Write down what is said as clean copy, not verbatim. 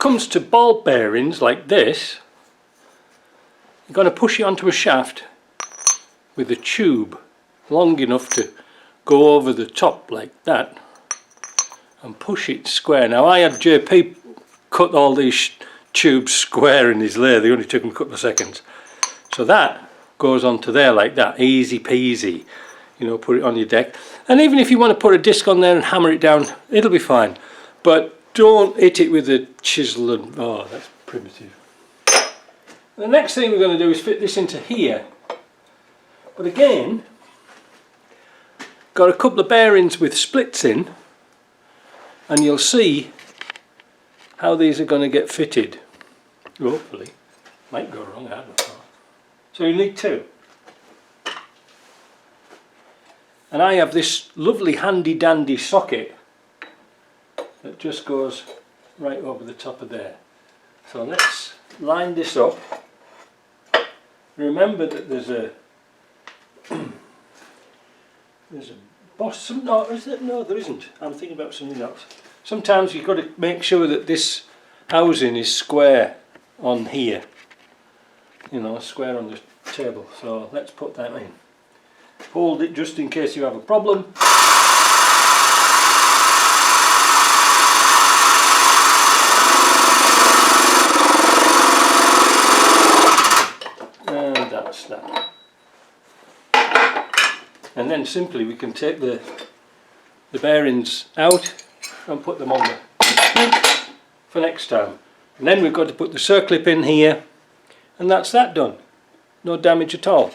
comes to ball bearings like this, you're going to push it onto a shaft with a tube long enough to go over the top like that and push it square. Now I had JP cut all these tubes square in his lathe, it only took him a couple of seconds. So that goes onto there like that, easy peasy, you know, put it on your deck. And even if you want to put a disc on there and hammer it down, it'll be fine. But don't hit it with a chisel and, oh, that's primitive. The next thing we're going to do is fit this into here. But again, got a couple of bearings with splits in, and you'll see how these are going to get fitted. Hopefully. Might go wrong, I don't know. So you need two. And I have this lovely handy dandy socket that just goes right over the top of there. So let's line this up. Remember that there's a boss. No, is it? No, there isn't. I'm thinking about something else. Sometimes you've got to make sure that this housing is square on here. You know, square on the table. So let's put that in. Hold it just in case you have a problem. And that's that. And then simply we can take the bearings out and put them on the for next time. And then we've got to put the circlip in here, and that's that done. No damage at all.